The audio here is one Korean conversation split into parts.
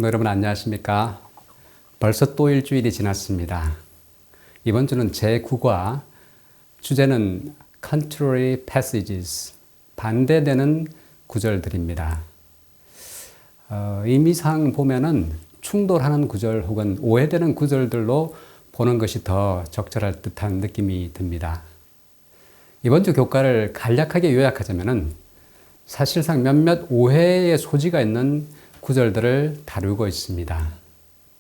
여러분 안녕하십니까? 벌써 또 일주일이 지났습니다. 이번 주는 제9과 주제는 contrary passages, 반대되는 구절들입니다. 의미상 보면은 충돌하는 구절 혹은 오해되는 구절들로 보는 것이 더 적절할 듯한 느낌이 듭니다. 이번 주 교과를 간략하게 요약하자면은 사실상 몇몇 오해의 소지가 있는 구절들을 다루고 있습니다.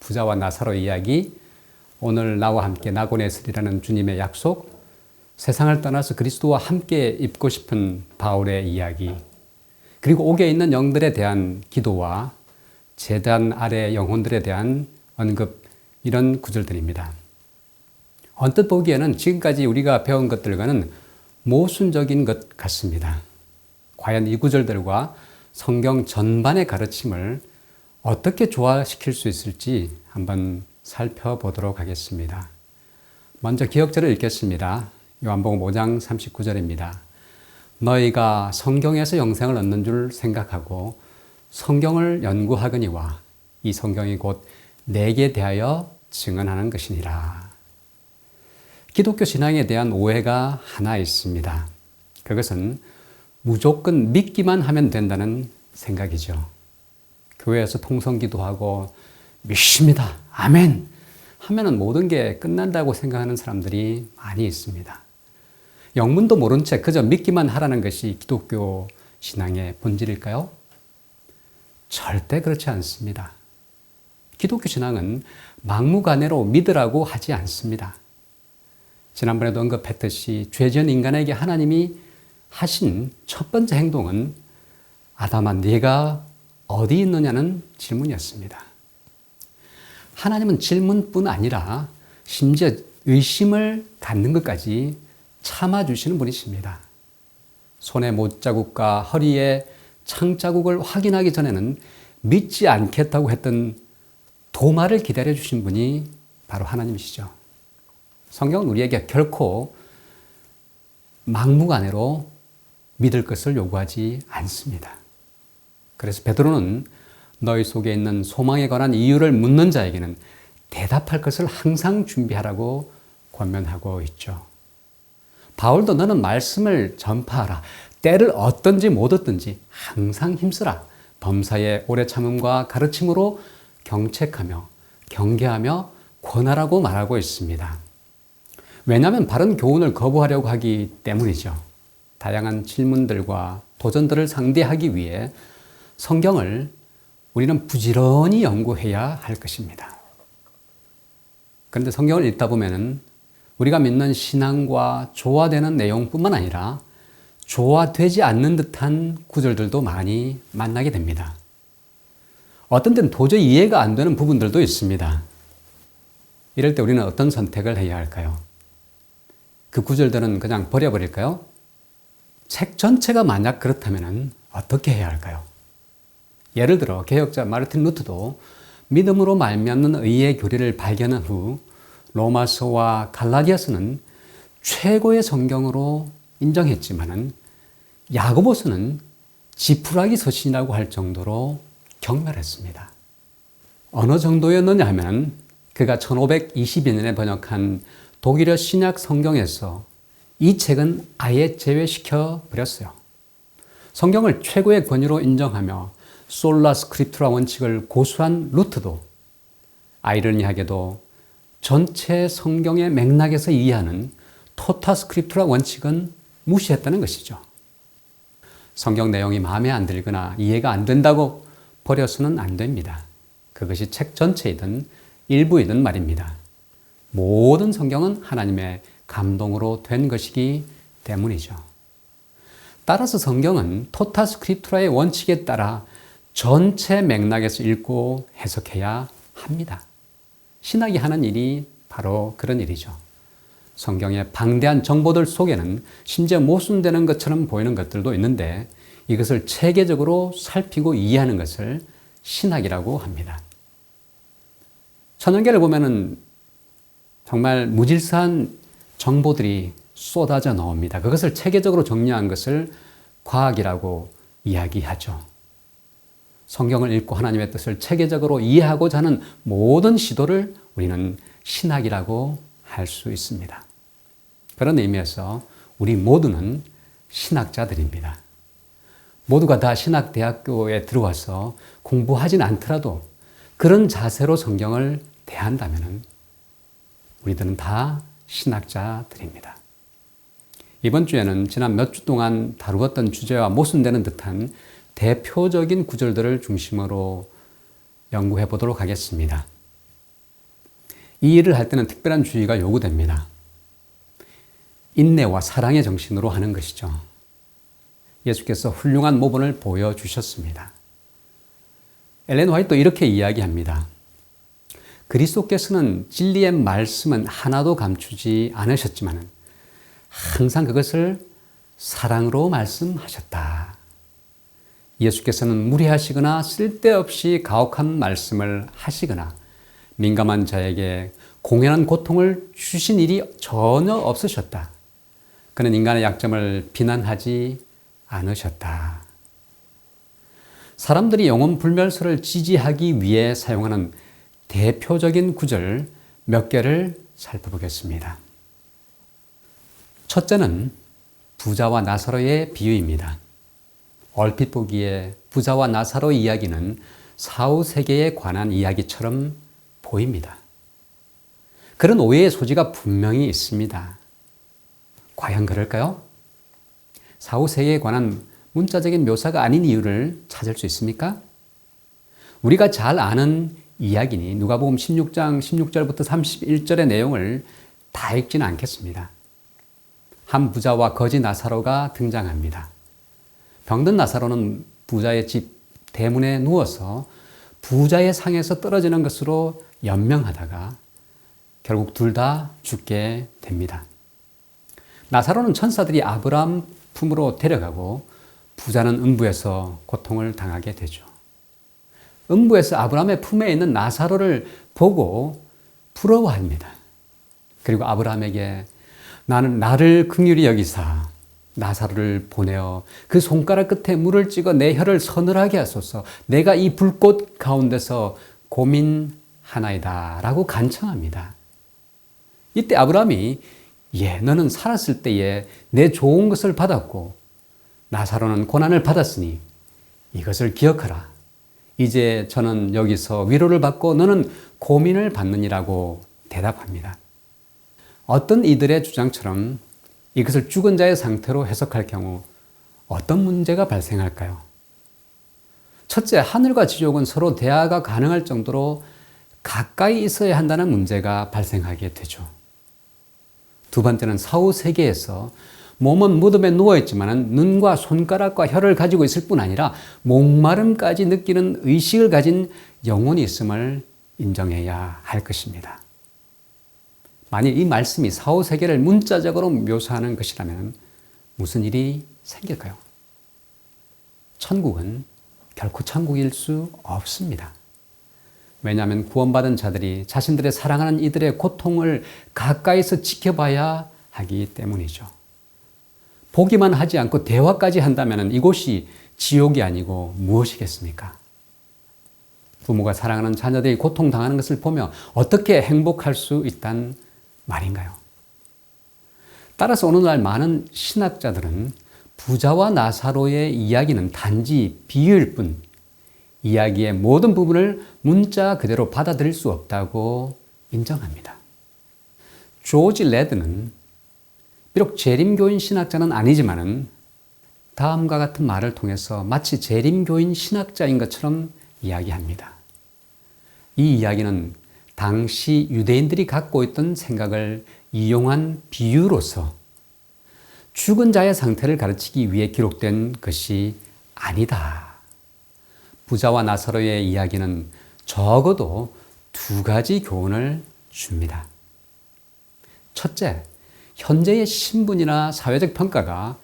부자와 나사로 이야기, 오늘 나와 함께 낙원에 있으리라는 주님의 약속, 세상을 떠나서 그리스도와 함께 입고 싶은 바울의 이야기, 그리고 옥에 있는 영들에 대한 기도와 제단 아래 영혼들에 대한 언급, 이런 구절들입니다. 언뜻 보기에는 지금까지 우리가 배운 것들과는 모순적인 것 같습니다. 과연 이 구절들과 성경 전반의 가르침을 어떻게 조화시킬 수 있을지 한번 살펴보도록 하겠습니다. 먼저 기억절을 읽겠습니다. 요한복음 5장 39절입니다. 너희가 성경에서 영생을 얻는 줄 생각하고 성경을 연구하거니와 이 성경이 곧 내게 대하여 증언하는 것이니라. 기독교 신앙에 대한 오해가 하나 있습니다. 그것은 무조건 믿기만 하면 된다는 생각이죠. 교회에서 통성기도하고 믿습니다. 아멘. 하면은 모든 게 끝난다고 생각하는 사람들이 많이 있습니다. 영문도 모른 채 그저 믿기만 하라는 것이 기독교 신앙의 본질일까요? 절대 그렇지 않습니다. 기독교 신앙은 막무가내로 믿으라고 하지 않습니다. 지난번에도 언급했듯이 죄지은 인간에게 하나님이 하신 첫 번째 행동은 아담아 네가 어디 있느냐는 질문이었습니다. 하나님은 질문뿐 아니라 심지어 의심을 갖는 것까지 참아주시는 분이십니다. 손에 못자국과 허리에 창자국을 확인하기 전에는 믿지 않겠다고 했던 도마를 기다려주신 분이 바로 하나님이시죠. 성경은 우리에게 결코 막무가내로 믿을 것을 요구하지 않습니다. 그래서 베드로는 너희 속에 있는 소망에 관한 이유를 묻는 자에게는 대답할 것을 항상 준비하라고 권면하고 있죠. 바울도 너는 말씀을 전파하라. 때를 얻든지 못 얻든지 항상 힘쓰라. 범사의 오래 참음과 가르침으로 경책하며 경계하며 권하라고 말하고 있습니다. 왜냐하면 바른 교훈을 거부하려고 하기 때문이죠. 다양한 질문들과 도전들을 상대하기 위해 성경을 우리는 부지런히 연구해야 할 것입니다. 그런데 성경을 읽다 보면 우리가 믿는 신앙과 조화되는 내용뿐만 아니라 조화되지 않는 듯한 구절들도 많이 만나게 됩니다. 어떤 때는 도저히 이해가 안 되는 부분들도 있습니다. 이럴 때 우리는 어떤 선택을 해야 할까요? 그 구절들은 그냥 버려버릴까요? 책 전체가 만약 그렇다면 어떻게 해야 할까요? 예를 들어 개혁자 마르틴 루터도 믿음으로 말미암는 의의 교리를 발견한 후 로마서와 갈라디아서는 최고의 성경으로 인정했지만은 야고보서는 지푸라기 서신이라고 할 정도로 경멸했습니다. 어느 정도였느냐 하면 그가 1522년에 번역한 독일어 신약 성경에서 이 책은 아예 제외시켜 버렸어요. 성경을 최고의 권위로 인정하며 솔라 스크립투라 원칙을 고수한 루터도 아이러니하게도 전체 성경의 맥락에서 이해하는 토타 스크립투라 원칙은 무시했다는 것이죠. 성경 내용이 마음에 안 들거나 이해가 안 된다고 버려서는 안 됩니다. 그것이 책 전체이든 일부이든 말입니다. 모든 성경은 하나님의 감동으로 된 것이기 때문이죠. 따라서 성경은 토타 스크립투라의 원칙에 따라 전체 맥락에서 읽고 해석해야 합니다. 신학이 하는 일이 바로 그런 일이죠. 성경의 방대한 정보들 속에는 심지어 모순되는 것처럼 보이는 것들도 있는데 이것을 체계적으로 살피고 이해하는 것을 신학이라고 합니다. 천연계를 보면은 정말 무질서한 정보들이 쏟아져 나옵니다. 그것을 체계적으로 정리한 것을 과학이라고 이야기하죠. 성경을 읽고 하나님의 뜻을 체계적으로 이해하고자 하는 모든 시도를 우리는 신학이라고 할 수 있습니다. 그런 의미에서 우리 모두는 신학자들입니다. 모두가 다 신학대학교에 들어와서 공부하진 않더라도 그런 자세로 성경을 대한다면 우리들은 다 신학자들입니다. 이번 주에는 지난 몇 주 동안 다루었던 주제와 모순되는 듯한 대표적인 구절들을 중심으로 연구해 보도록 하겠습니다. 이 일을 할 때는 특별한 주의가 요구됩니다. 인내와 사랑의 정신으로 하는 것이죠. 예수께서 훌륭한 모본을 보여주셨습니다. 엘렌 화이트도 이렇게 이야기합니다. 그리스도께서는 진리의 말씀은 하나도 감추지 않으셨지만 항상 그것을 사랑으로 말씀하셨다. 예수께서는 무리하시거나 쓸데없이 가혹한 말씀을 하시거나 민감한 자에게 공연한 고통을 주신 일이 전혀 없으셨다. 그는 인간의 약점을 비난하지 않으셨다. 사람들이 영혼 불멸설을 지지하기 위해 사용하는 대표적인 구절 몇 개를 살펴보겠습니다. 첫째는 부자와 나사로의 비유입니다. 얼핏 보기에 부자와 나사로 이야기는 사후세계에 관한 이야기처럼 보입니다. 그런 오해의 소지가 분명히 있습니다. 과연 그럴까요? 사후세계에 관한 문자적인 묘사가 아닌 이유를 찾을 수 있습니까? 우리가 잘 아는 이야기니 누가복음 16장 16절부터 31절의 내용을 다 읽지는 않겠습니다. 한 부자와 거지 나사로가 등장합니다. 병든 나사로는 부자의 집 대문에 누워서 부자의 상에서 떨어지는 것으로 연명하다가 결국 둘 다 죽게 됩니다. 나사로는 천사들이 아브라함 품으로 데려가고 부자는 음부에서 고통을 당하게 되죠. 음부에서 아브라함의 품에 있는 나사로를 보고 부러워합니다. 그리고 아브라함에게 나는 나를 긍휼히 여기사 나사로를 보내어 그 손가락 끝에 물을 찍어 내 혀를 서늘하게 하소서. 내가 이 불꽃 가운데서 고민하나이다 라고 간청합니다. 이때 아브라함이 너는 살았을 때에 내 좋은 것을 받았고 나사로는 고난을 받았으니 이것을 기억하라. 이제 저는 여기서 위로를 받고 너는 고민을 받느니라고 대답합니다. 어떤 이들의 주장처럼 이것을 죽은 자의 상태로 해석할 경우 어떤 문제가 발생할까요? 첫째, 하늘과 지옥은 서로 대화가 가능할 정도로 가까이 있어야 한다는 문제가 발생하게 되죠. 두 번째는 사후 세계에서 몸은 무덤에 누워있지만 눈과 손가락과 혀를 가지고 있을 뿐 아니라 목마름까지 느끼는 의식을 가진 영혼이 있음을 인정해야 할 것입니다. 만일 이 말씀이 사후 세계를 문자적으로 묘사하는 것이라면 무슨 일이 생길까요? 천국은 결코 천국일 수 없습니다. 왜냐하면 구원받은 자들이 자신들의 사랑하는 이들의 고통을 가까이서 지켜봐야 하기 때문이죠. 보기만 하지 않고 대화까지 한다면 이곳이 지옥이 아니고 무엇이겠습니까? 부모가 사랑하는 자녀들이 고통당하는 것을 보며 어떻게 행복할 수 있단 말인가요? 따라서 오늘날 많은 신학자들은 부자와 나사로의 이야기는 단지 비유일 뿐 이야기의 모든 부분을 문자 그대로 받아들일 수 없다고 인정합니다. 조지 레드는 비록 재림교인 신학자는 아니지만 다음과 같은 말을 통해서 마치 재림교인 신학자인 것처럼 이야기합니다. 이 이야기는 당시 유대인들이 갖고 있던 생각을 이용한 비유로서 죽은 자의 상태를 가르치기 위해 기록된 것이 아니다. 부자와 나사로의 이야기는 적어도 두 가지 교훈을 줍니다. 첫째, 현재의 신분이나 사회적 평가가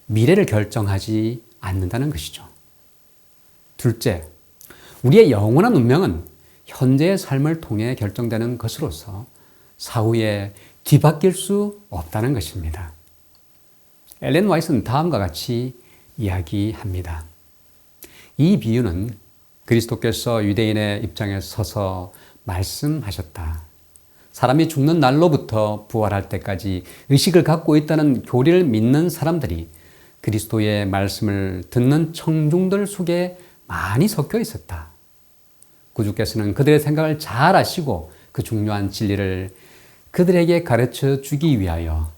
미래를 결정하지 않는다는 것이죠. 둘째, 우리의 영원한 운명은 현재의 삶을 통해 결정되는 것으로서 사후에 뒤바뀔 수 없다는 것입니다. 엘렌 화이트는 다음과 같이 이야기합니다. 이 비유는 그리스도께서 유대인의 입장에 서서 말씀하셨다. 사람이 죽는 날로부터 부활할 때까지 의식을 갖고 있다는 교리를 믿는 사람들이 그리스도의 말씀을 듣는 청중들 속에 많이 섞여 있었다. 구주께서는 그들의 생각을 잘 아시고 그 중요한 진리를 그들에게 가르쳐 주기 위하여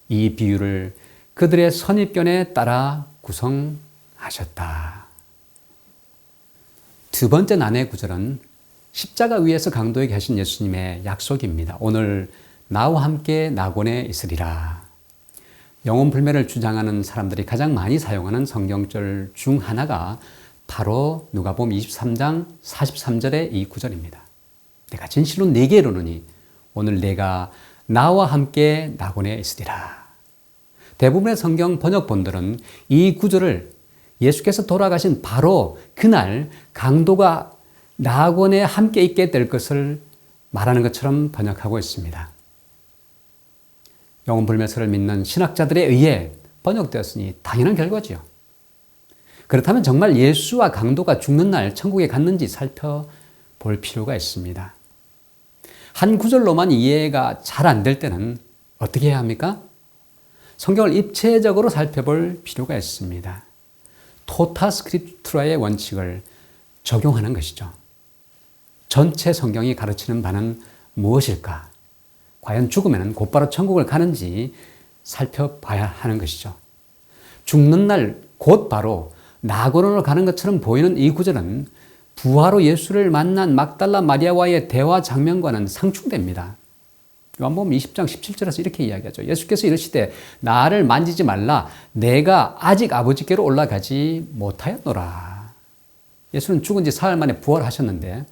이 비유를 그들의 선입견에 따라 구성하셨다. 두 번째 난해 구절은 십자가 위에서 강도에 계신 예수님의 약속입니다. 오늘 나와 함께 낙원에 있으리라. 영혼 불멸을 주장하는 사람들이 가장 많이 사용하는 성경절 중 하나가 바로 누가복음 23장 43절의 이 구절입니다. 내가 진실로 네게 이르노니 오늘 내가 나와 함께 낙원에 있으리라. 대부분의 성경 번역본들은 이 구절을 예수께서 돌아가신 바로 그날 강도가 낙원에 함께 있게 될 것을 말하는 것처럼 번역하고 있습니다. 영혼불멸설을 믿는 신학자들에 의해 번역되었으니 당연한 결과지요. 그렇다면 정말 예수와 강도가 죽는 날 천국에 갔는지 살펴볼 필요가 있습니다. 한 구절로만 이해가 잘 안 될 때는 어떻게 해야 합니까? 성경을 입체적으로 살펴볼 필요가 있습니다. 토타 스크립투라의 원칙을 적용하는 것이죠. 전체 성경이 가르치는 바는 무엇일까? 과연 죽으면 곧바로 천국을 가는지 살펴봐야 하는 것이죠. 죽는 날 곧바로 낙원으로 가는 것처럼 보이는 이 구절은 부활 후 예수를 만난 막달라 마리아와의 대화 장면과는 상충됩니다. 요한복음 20장 17절에서 이렇게 이야기하죠. 예수께서 이르시되 나를 만지지 말라. 내가 아직 아버지께로 올라가지 못하였노라. 예수는 죽은 지 사흘 만에 부활하셨는데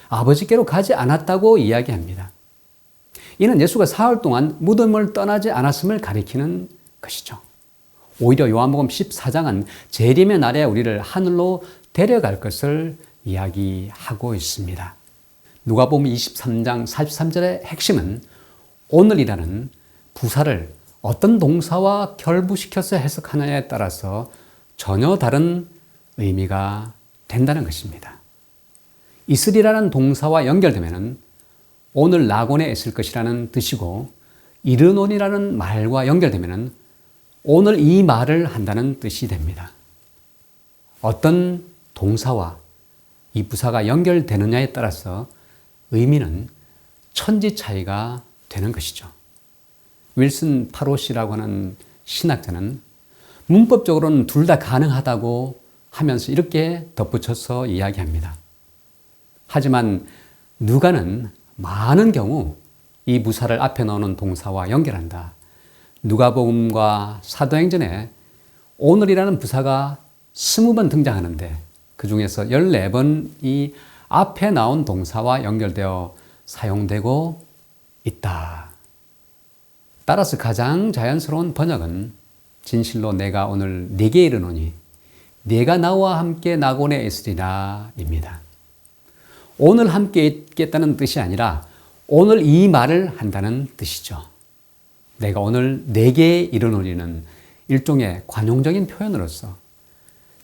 아버지께로 가지 않았다고 이야기합니다. 이는 예수가 사흘 동안 무덤을 떠나지 않았음을 가리키는 것이죠. 오히려 요한복음 14장은 재림의 날에 우리를 하늘로 데려갈 것을 이야기하고 있습니다. 누가복음 23장 43절의 핵심은 오늘이라는 부사를 어떤 동사와 결부시켜서 해석하느냐에 따라서 전혀 다른 의미가 된다는 것입니다. 있으리라는 동사와 연결되면 오늘 낙원에 있을 것이라는 뜻이고 이르노니라는 말과 연결되면 오늘 이 말을 한다는 뜻이 됩니다. 어떤 동사와 이 부사가 연결되느냐에 따라서 의미는 천지 차이가 되는 것이죠. 윌슨 파로시라고 하는 신학자는 문법적으로는 둘 다 가능하다고 하면서 이렇게 덧붙여서 이야기합니다. 하지만 누가는 많은 경우 이 부사를 앞에 나오는 동사와 연결한다. 누가복음과 사도행전에 오늘이라는 부사가 20번 등장하는데 그 중에서 14번 이 앞에 나온 동사와 연결되어 사용되고 있다. 따라서 가장 자연스러운 번역은 진실로 내가 오늘 네게 이르노니 네가 나와 함께 낙원에 있으리라 입니다. 오늘 함께 있겠다는 뜻이 아니라 오늘 이 말을 한다는 뜻이죠. 내가 오늘 네게 이르노니는 일종의 관용적인 표현으로서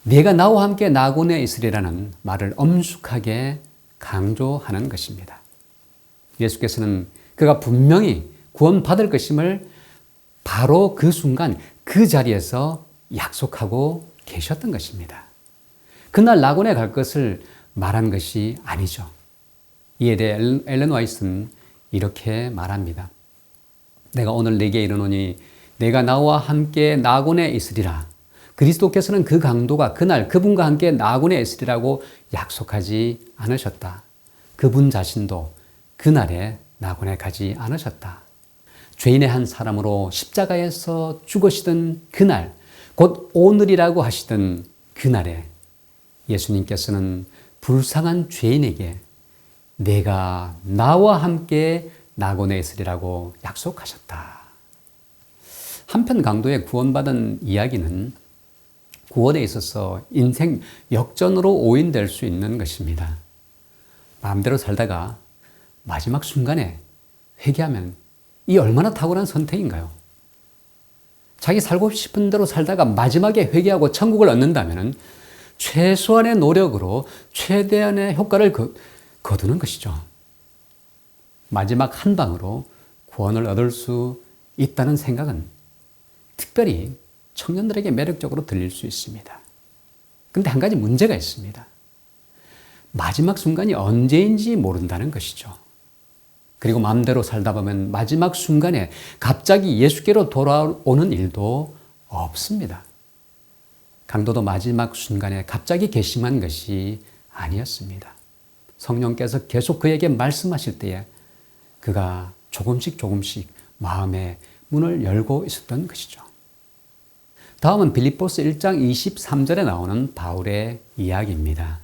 네가 나와 함께 낙원에 있으리라는 말을 엄숙하게 강조하는 것입니다. 예수께서는 그가 분명히 구원받을 것임을 바로 그 순간 그 자리에서 약속하고 계셨던 것입니다. 그날 낙원에 갈 것을 말한 것이 아니죠. 이에 대해 엘렌 화이트는 이렇게 말합니다. 내가 오늘 네게 이르노니 내가 나와 함께 낙원에 있으리라. 그리스도께서는 그 강도가 그날 그분과 함께 낙원에 있으리라고 약속하지 않으셨다. 그분 자신도 그날에 낙원에 가지 않으셨다. 죄인의 한 사람으로 십자가에서 죽으시던 그날, 곧 오늘이라고 하시던 그날에 예수님께서는 불쌍한 죄인에게 내가 나와 함께 낙원에 있으리라고 약속하셨다. 한편 강도의 구원받은 이야기는 구원에 있어서 인생 역전으로 오인될 수 있는 것입니다. 마음대로 살다가 마지막 순간에 회개하면 이 얼마나 탁월한 선택인가요? 자기 살고 싶은 대로 살다가 마지막에 회개하고 천국을 얻는다면 최소한의 노력으로 최대한의 효과를 거두는 것이죠. 마지막 한 방으로 구원을 얻을 수 있다는 생각은 특별히 청년들에게 매력적으로 들릴 수 있습니다. 그런데 한 가지 문제가 있습니다. 마지막 순간이 언제인지 모른다는 것이죠. 그리고 마음대로 살다 보면 마지막 순간에 갑자기 예수께로 돌아오는 일도 없습니다. 강도도 마지막 순간에 갑자기 결심한 것이 아니었습니다. 성령께서 계속 그에게 말씀하실 때에 그가 조금씩 마음의 문을 열고 있었던 것이죠. 다음은 빌립보서 1장 23절에 나오는 바울의 이야기입니다.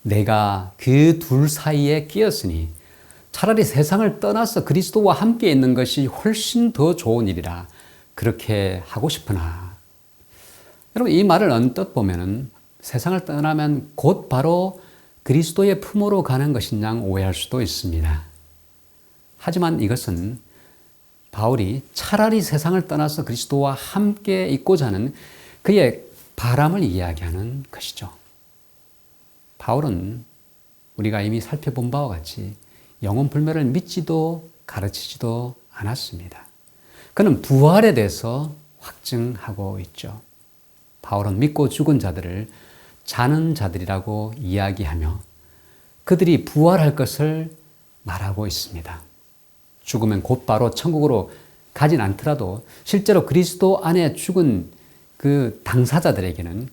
내가 그 둘 사이에 끼었으니 차라리 세상을 떠나서 그리스도와 함께 있는 것이 훨씬 더 좋은 일이라 그렇게 하고 싶으나. 여러분, 이 말을 언뜻 보면은 세상을 떠나면 곧 바로 그리스도의 품으로 가는 것인 양 오해할 수도 있습니다. 하지만 이것은 바울이 차라리 세상을 떠나서 그리스도와 함께 있고자 하는 그의 바람을 이야기하는 것이죠. 바울은 우리가 이미 살펴본 바와 같이 영혼 불멸을 믿지도 가르치지도 않았습니다. 그는 부활에 대해서 확증하고 있죠. 바울은 믿고 죽은 자들을 자는 자들이라고 이야기하며 그들이 부활할 것을 말하고 있습니다. 죽으면 곧바로 천국으로 가진 않더라도 실제로 그리스도 안에 죽은 그 당사자들에게는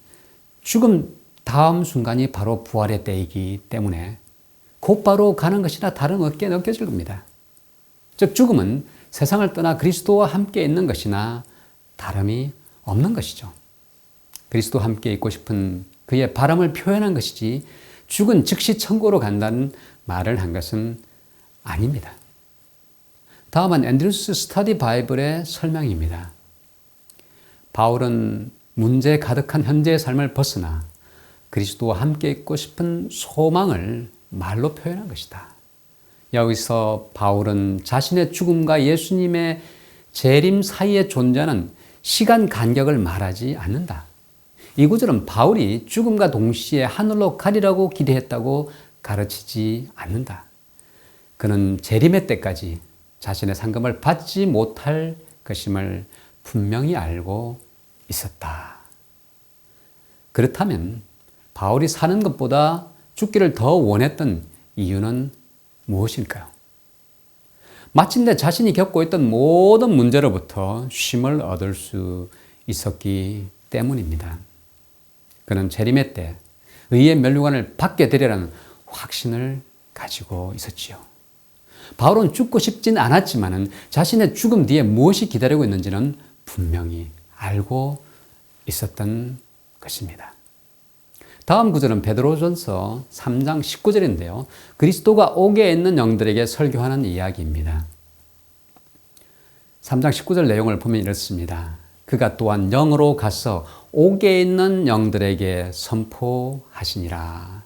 죽음 다음 순간이 바로 부활의 때이기 때문에 곧바로 가는 것이나 다름없게 느껴질 겁니다. 즉 죽음은 세상을 떠나 그리스도와 함께 있는 것이나 다름이 없는 것이죠. 그리스도와 함께 있고 싶은 그의 바람을 표현한 것이지 죽은 즉시 천국으로 간다는 말을 한 것은 아닙니다. 다음은 앤드루스 스터디 바이블의 설명입니다. 바울은 문제 가득한 현재의 삶을 벗어나 그리스도와 함께 있고 싶은 소망을 말로 표현한 것이다. 여기서 바울은 자신의 죽음과 예수님의 재림 사이에 존재하는 시간 간격을 말하지 않는다. 이 구절은 바울이 죽음과 동시에 하늘로 가리라고 기대했다고 가르치지 않는다. 그는 재림의 때까지 자신의 상급을 받지 못할 것임을 분명히 알고 있었다. 그렇다면 바울이 사는 것보다 죽기를 더 원했던 이유는 무엇일까요? 마침내 자신이 겪고 있던 모든 문제로부터 쉼을 얻을 수 있었기 때문입니다. 그는 재림의 때 의의 면류관을 받게 되리라는 확신을 가지고 있었지요. 바울은 죽고 싶진 않았지만 자신의 죽음 뒤에 무엇이 기다리고 있는지는 분명히 알고 있었던 것입니다. 다음 구절은 베드로전서 3장 19절인데요. 그리스도가 옥에 있는 영들에게 설교하는 이야기입니다. 3장 19절 내용을 보면 이렇습니다. 그가 또한 영으로 가서 옥에 있는 영들에게 선포하시니라.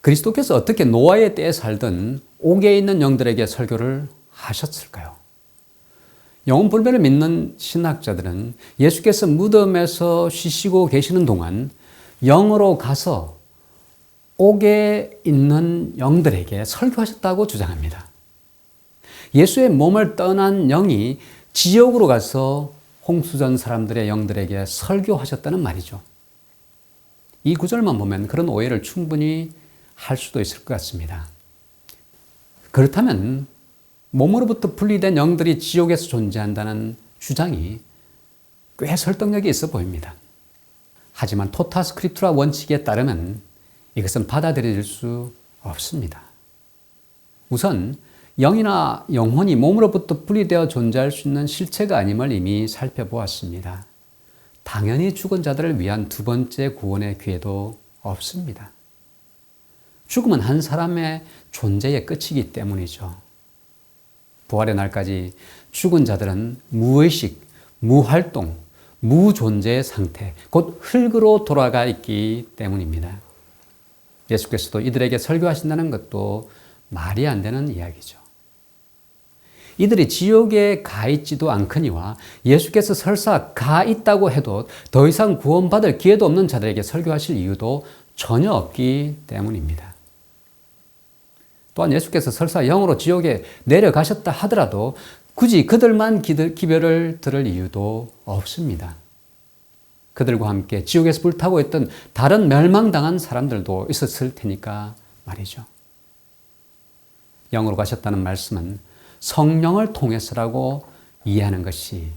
그리스도께서 어떻게 노아의 때에 살던 옥에 있는 영들에게 설교를 하셨을까요? 영혼 불멸을 믿는 신학자들은 예수께서 무덤에서 쉬시고 계시는 동안 영으로 가서 옥에 있는 영들에게 설교하셨다고 주장합니다. 예수의 몸을 떠난 영이 지옥으로 가서 홍수전 사람들의 영들에게 설교하셨다는 말이죠. 이 구절만 보면 그런 오해를 충분히 할 수도 있을 것 같습니다. 그렇다면 몸으로부터 분리된 영들이 지옥에서 존재한다는 주장이 꽤 설득력이 있어 보입니다. 하지만 토타 스크립투라 원칙에 따르면 이것은 받아들여질 수 없습니다. 우선 영이나 영혼이 몸으로부터 분리되어 존재할 수 있는 실체가 아님을 이미 살펴보았습니다. 당연히 죽은 자들을 위한 두 번째 구원의 기회도 없습니다. 죽음은 한 사람의 존재의 끝이기 때문이죠. 부활의 날까지 죽은 자들은 무의식, 무활동, 무존재의 상태, 곧 흙으로 돌아가 있기 때문입니다. 예수께서도 이들에게 설교하신다는 것도 말이 안 되는 이야기죠. 이들이 지옥에 가 있지도 않거니와 예수께서 설사 가 있다고 해도 더 이상 구원받을 기회도 없는 자들에게 설교하실 이유도 전혀 없기 때문입니다. 또한 예수께서 설사 영으로 지옥에 내려가셨다 하더라도 굳이 그들만 기별을 들을 이유도 없습니다. 그들과 함께 지옥에서 불타고 있던 다른 멸망당한 사람들도 있었을 테니까 말이죠. 영으로 가셨다는 말씀은 성령을 통해서라고 이해하는 것이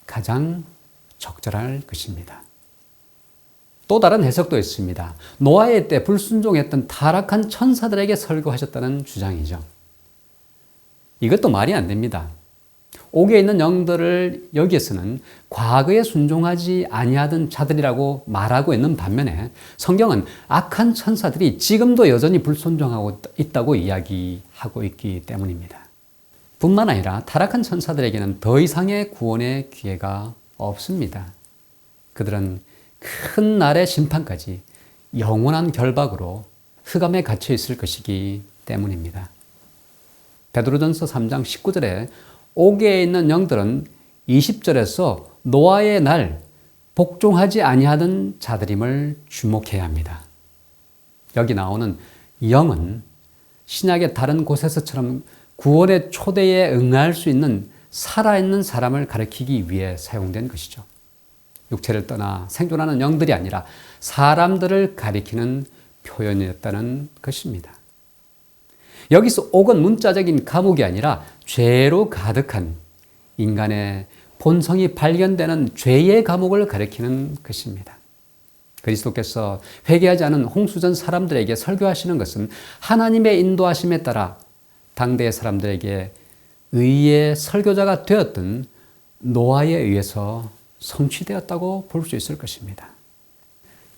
가장 적절할 것입니다. 또 다른 해석도 있습니다. 노아의 때 불순종했던 타락한 천사들에게 설교하셨다는 주장이죠. 이것도 말이 안 됩니다. 옥에 있는 영들을 여기에서는 과거에 순종하지 아니하던 자들이라고 말하고 있는 반면에 성경은 악한 천사들이 지금도 여전히 불순종하고 있다고 이야기하고 있기 때문입니다. 뿐만 아니라 타락한 천사들에게는 더 이상의 구원의 기회가 없습니다. 그들은 큰 날의 심판까지 영원한 결박으로 흑암에 갇혀 있을 것이기 때문입니다. 베드로전서 3장 19절에 옥에 있는 영들은 20절에서 노아의 날 복종하지 아니하던 자들임을 주목해야 합니다. 여기 나오는 영은 신약의 다른 곳에서처럼 구원의 초대에 응할 수 있는 살아있는 사람을 가리키기 위해 사용된 것이죠. 육체를 떠나 생존하는 영들이 아니라 사람들을 가리키는 표현이었다는 것입니다. 여기서 옥은 문자적인 감옥이 아니라 죄로 가득한 인간의 본성이 발견되는 죄의 감옥을 가리키는 것입니다. 그리스도께서 회개하지 않은 홍수전 사람들에게 설교하시는 것은 하나님의 인도하심에 따라 당대의 사람들에게 의의 설교자가 되었던 노아에 의해서 성취되었다고 볼 수 있을 것입니다.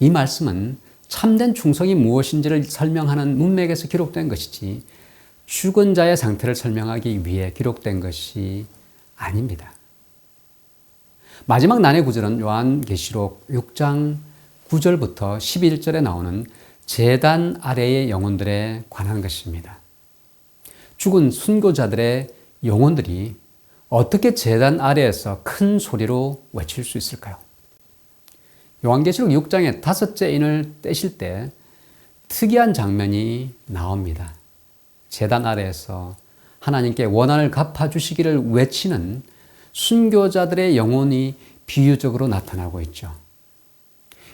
이 말씀은 참된 충성이 무엇인지를 설명하는 문맥에서 기록된 것이지 죽은 자의 상태를 설명하기 위해 기록된 것이 아닙니다. 마지막 난해 구절은 요한계시록 6장 9절부터 11절에 나오는 제단 아래의 영혼들에 관한 것입니다. 죽은 순교자들의 영혼들이 어떻게 제단 아래에서 큰 소리로 외칠 수 있을까요? 요한계시록 6장의 5째 인을 떼실 때 특이한 장면이 나옵니다. 제단 아래에서 하나님께 원한을 갚아주시기를 외치는 순교자들의 영혼이 비유적으로 나타나고 있죠.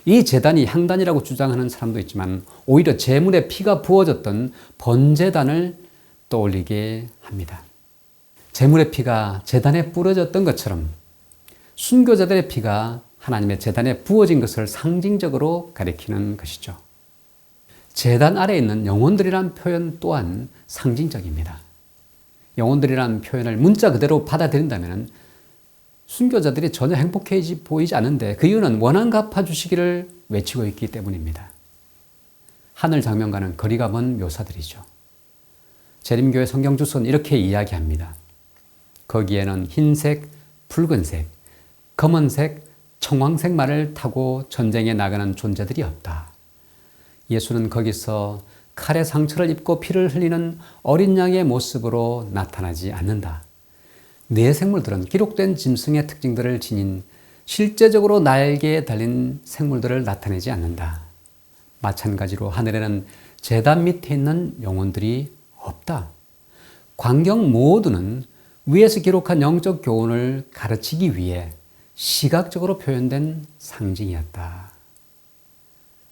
이 제단이 향단이라고 주장하는 사람도 있지만 오히려 제물의 피가 부어졌던 번제단을 떠올리게 합니다. 제물의 피가 제단에 뿌려졌던 것처럼 순교자들의 피가 하나님의 제단에 부어진 것을 상징적으로 가리키는 것이죠. 제단 아래에 있는 영혼들이란 표현 또한 상징적입니다. 영혼들이란 표현을 문자 그대로 받아들인다면 순교자들이 전혀 행복해 보이지 않는데 그 이유는 원한 갚아주시기를 외치고 있기 때문입니다. 하늘 장면과는 거리가 먼 묘사들이죠. 재림교회 성경주소는 이렇게 이야기합니다. 거기에는 흰색, 붉은색, 검은색, 청황색 말을 타고 전쟁에 나가는 존재들이 없다. 예수는 거기서 칼의 상처를 입고 피를 흘리는 어린 양의 모습으로 나타나지 않는다. 네 생물들은 기록된 짐승의 특징들을 지닌 실제적으로 날개에 달린 생물들을 나타내지 않는다. 마찬가지로 하늘에는 제단 밑에 있는 영혼들이 없다. 광경 모두는 위에서 기록한 영적 교훈을 가르치기 위해 시각적으로 표현된 상징이었다.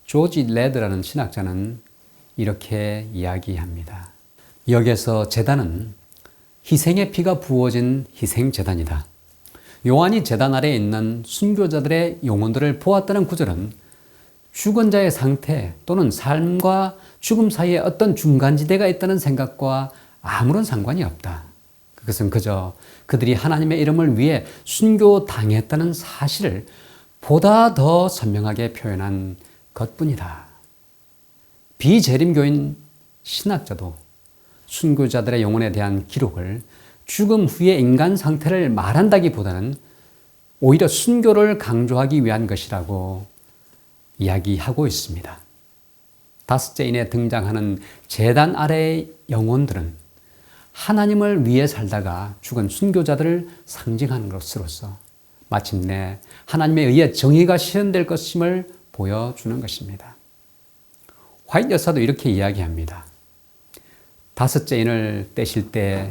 조지 레드라는 신학자는 이렇게 이야기합니다. 여기에서 제단은 희생의 피가 부어진 희생제단이다. 요한이 제단 아래에 있는 순교자들의 영혼들을 보았다는 구절은 죽은 자의 상태 또는 삶과 죽음 사이에 어떤 중간지대가 있다는 생각과 아무런 상관이 없다. 그것은 그저 그들이 하나님의 이름을 위해 순교당했다는 사실을 보다 더 선명하게 표현한 것뿐이다. 비재림교인 신학자도 순교자들의 영혼에 대한 기록을 죽음 후의 인간 상태를 말한다기보다는 오히려 순교를 강조하기 위한 것이라고 이야기하고 있습니다. 5째 인에 등장하는 제단 아래의 영혼들은 하나님을 위해 살다가 죽은 순교자들을 상징하는 것으로서 마침내 하나님에 의해 정의가 실현될 것임을 보여주는 것입니다. 화이트 여사도 이렇게 이야기합니다. 5째 인을 떼실 때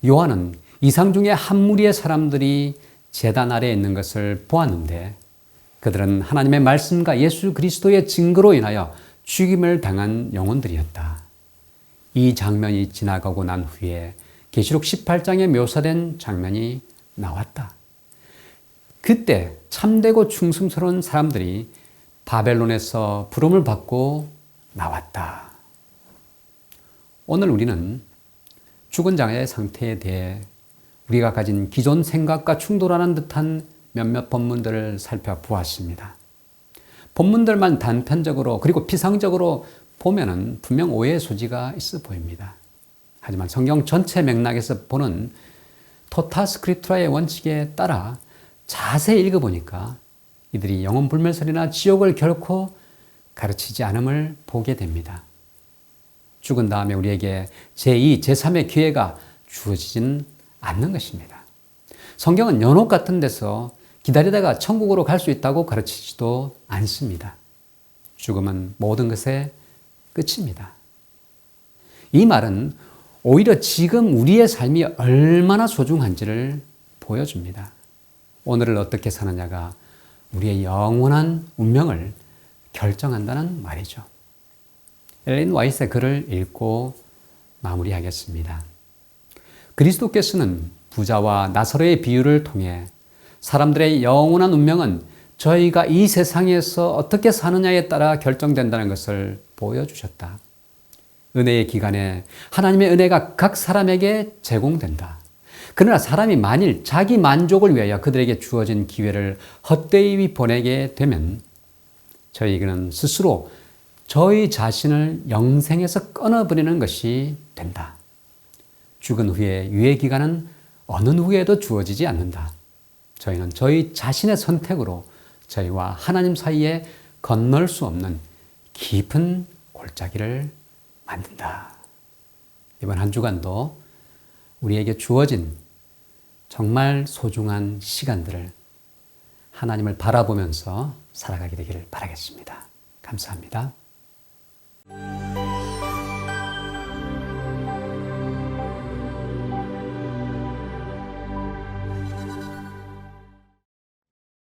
요한은 이상 중에 한 무리의 사람들이 제단 아래에 있는 것을 보았는데 그들은 하나님의 말씀과 예수 그리스도의 증거로 인하여 죽임을 당한 영혼들이었다. 이 장면이 지나가고 난 후에 계시록 18장에 묘사된 장면이 나왔다. 그때 참되고 충성스러운 사람들이 바벨론에서 부름을 받고 나왔다. 오늘 우리는 죽은 자의 상태에 대해 우리가 가진 기존 생각과 충돌하는 듯한 몇몇 본문들을 살펴보았습니다. 본문들만 단편적으로 그리고 피상적으로 보면은 분명 오해의 소지가 있어 보입니다. 하지만 성경 전체 맥락에서 보는 토타 스크립트라의 원칙에 따라 자세히 읽어보니까 이들이 영혼 불멸설이나 지옥을 결코 가르치지 않음을 보게 됩니다. 죽은 다음에 우리에게 제2, 제3의 기회가 주어지진 않는 것입니다. 성경은 연옥 같은 데서 기다리다가 천국으로 갈 수 있다고 가르치지도 않습니다. 죽음은 모든 것의 끝입니다. 이 말은 오히려 지금 우리의 삶이 얼마나 소중한지를 보여줍니다. 오늘을 어떻게 사느냐가 우리의 영원한 운명을 결정한다는 말이죠. 엘렌 와이트의 글을 읽고 마무리하겠습니다. 그리스도께서는 부자와 나사로의 비유를 통해 사람들의 영원한 운명은 저희가 이 세상에서 어떻게 사느냐에 따라 결정된다는 것을 보여주셨다. 은혜의 기간에 하나님의 은혜가 각 사람에게 제공된다. 그러나 사람이 만일 자기 만족을 위하여 그들에게 주어진 기회를 헛되이 보내게 되면 저희는 스스로 저희 자신을 영생에서 끊어버리는 것이 된다. 죽은 후에 유예 기간은 어느 누구에도 주어지지 않는다. 저희는 저희 자신의 선택으로 저희와 하나님 사이에 건널 수 없는 깊은 골짜기를 만든다. 이번 한 주간도 우리에게 주어진 정말 소중한 시간들을 하나님을 바라보면서 살아가게 되기를 바라겠습니다. 감사합니다.